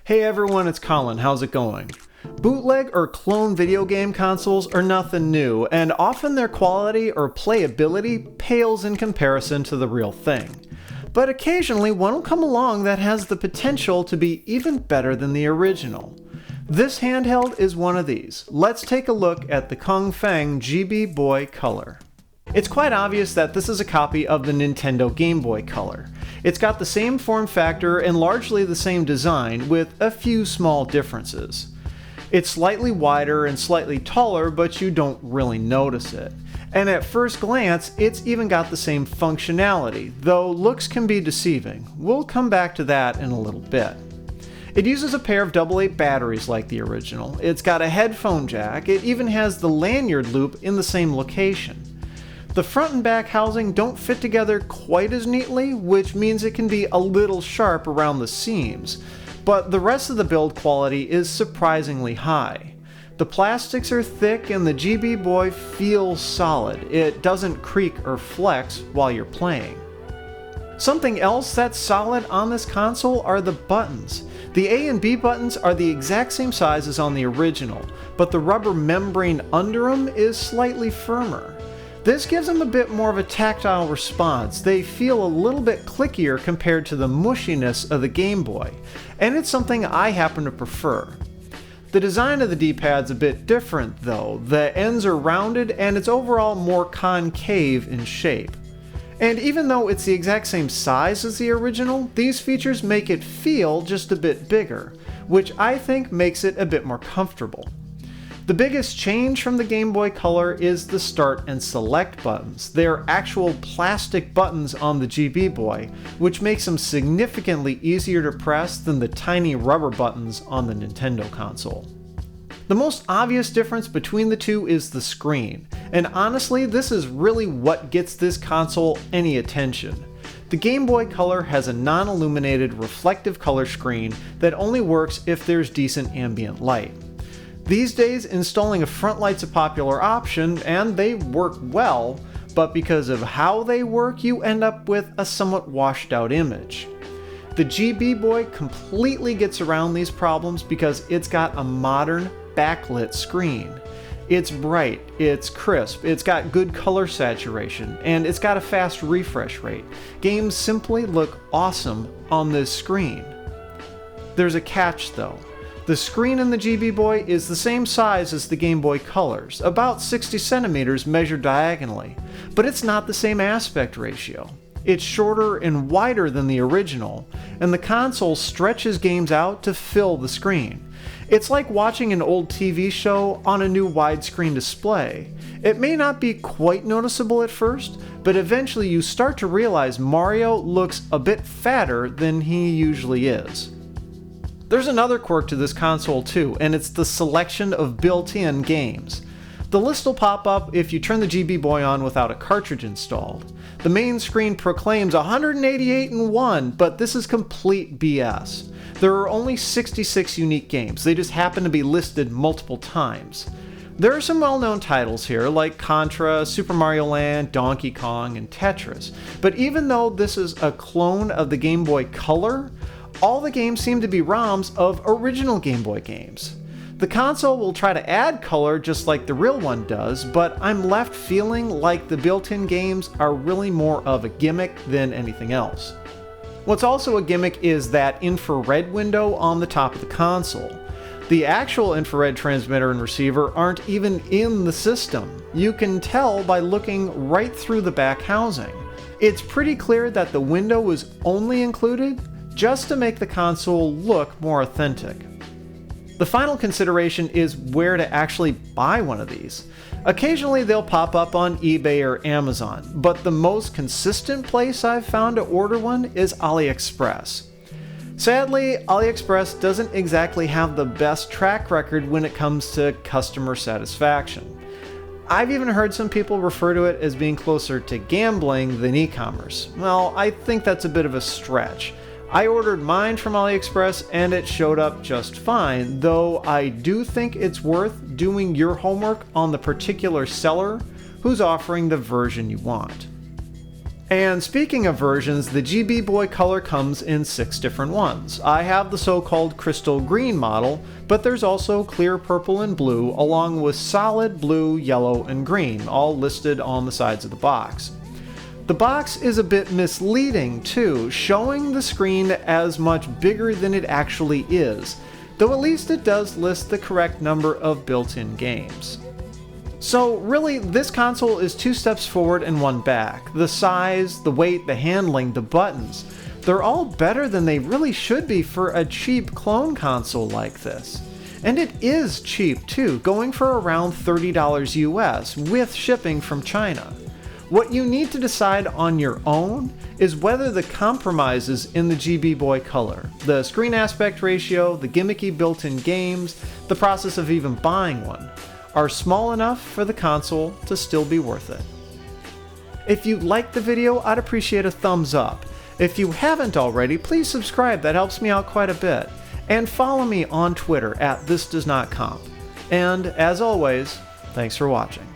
Hey everyone, it's Colin. How's it going? Bootleg or clone video game consoles are nothing new, and often their quality or playability pales in comparison to the real thing. But occasionally one will come along that has the potential to be even better than the original. This handheld is one of these. Let's take a look at the Feng GB Boy Color. It's quite obvious that this is a copy of the Nintendo Game Boy Color. It's got the same form factor and largely the same design, with a few small differences. It's slightly wider and slightly taller, but you don't really notice it. And at first glance, it's even got the same functionality, though looks can be deceiving. We'll come back to that in a little bit. It uses a pair of AA batteries like the original. It's got a headphone jack. It even has the lanyard loop in the same location. The front and back housing don't fit together quite as neatly, which means it can be a little sharp around the seams, but the rest of the build quality is surprisingly high. The plastics are thick and the GB Boy feels solid. It doesn't creak or flex while you're playing. Something else that's solid on this console are the buttons. The A and B buttons are the exact same size as on the original, but the rubber membrane under them is slightly firmer. This gives them a bit more of a tactile response. They feel a little bit clickier compared to the mushiness of the Game Boy, and it's something I happen to prefer. The design of the D-pad's a bit different though. The ends are rounded and it's overall more concave in shape. And even though it's the exact same size as the original, these features make it feel just a bit bigger, which I think makes it a bit more comfortable. The biggest change from the Game Boy Color is the start and select buttons. They're actual plastic buttons on the GB Boy, which makes them significantly easier to press than the tiny rubber buttons on the Nintendo console. The most obvious difference between the two is the screen, and honestly, this is really what gets this console any attention. The Game Boy Color has a non-illuminated reflective color screen that only works if there's decent ambient light. These days, installing a front light's a popular option, and they work well, but because of how they work, you end up with a somewhat washed out image. The GB Boy completely gets around these problems because it's got a modern, backlit screen. It's bright, it's crisp, it's got good color saturation, and it's got a fast refresh rate. Games simply look awesome on this screen. There's a catch though. The screen in the GB Boy is the same size as the Game Boy Colors, about 60 centimeters measured diagonally, but it's not the same aspect ratio. It's shorter and wider than the original, and the console stretches games out to fill the screen. It's like watching an old TV show on a new widescreen display. It may not be quite noticeable at first, but eventually you start to realize Mario looks a bit fatter than he usually is. There's another quirk to this console too, and it's the selection of built-in games. The list will pop up if you turn the GB Boy on without a cartridge installed. The main screen proclaims 188 in 1, but this is complete BS. There are only 66 unique games, they just happen to be listed multiple times. There are some well-known titles here, like Contra, Super Mario Land, Donkey Kong, and Tetris, but even though this is a clone of the Game Boy Color, all the games seem to be ROMs of original Game Boy games. The console will try to add color just like the real one does, but I'm left feeling like the built-in games are really more of a gimmick than anything else. What's also a gimmick is that infrared window on the top of the console. The actual infrared transmitter and receiver aren't even in the system. You can tell by looking right through the back housing. It's pretty clear that the window was only included just to make the console look more authentic. The final consideration is where to actually buy one of these. Occasionally they'll pop up on eBay or Amazon, but the most consistent place I've found to order one is AliExpress. Sadly, AliExpress doesn't exactly have the best track record when it comes to customer satisfaction. I've even heard some people refer to it as being closer to gambling than e-commerce. Well, I think that's a bit of a stretch. I ordered mine from AliExpress and it showed up just fine, though I do think it's worth doing your homework on the particular seller who's offering the version you want. And speaking of versions, the GB Boy color comes in 6 different ones. I have the so-called crystal green model, but there's also clear purple and blue, along with solid blue, yellow, and green, all listed on the sides of the box. The box is a bit misleading too, showing the screen as much bigger than it actually is, though at least it does list the correct number of built-in games. So really, this console is 2 steps forward and 1 back. The size, the weight, the handling, the buttons, they're all better than they really should be for a cheap clone console like this. And it is cheap too, going for around $30 US with shipping from China. What you need to decide on your own is whether the compromises in the GB Boy color, the screen aspect ratio, the gimmicky built-in games, the process of even buying one, are small enough for the console to still be worth it. If you liked the video, I'd appreciate a thumbs up. If you haven't already, please subscribe, that helps me out quite a bit. And follow me on Twitter at thisdoesnotcomp. And as always, thanks for watching.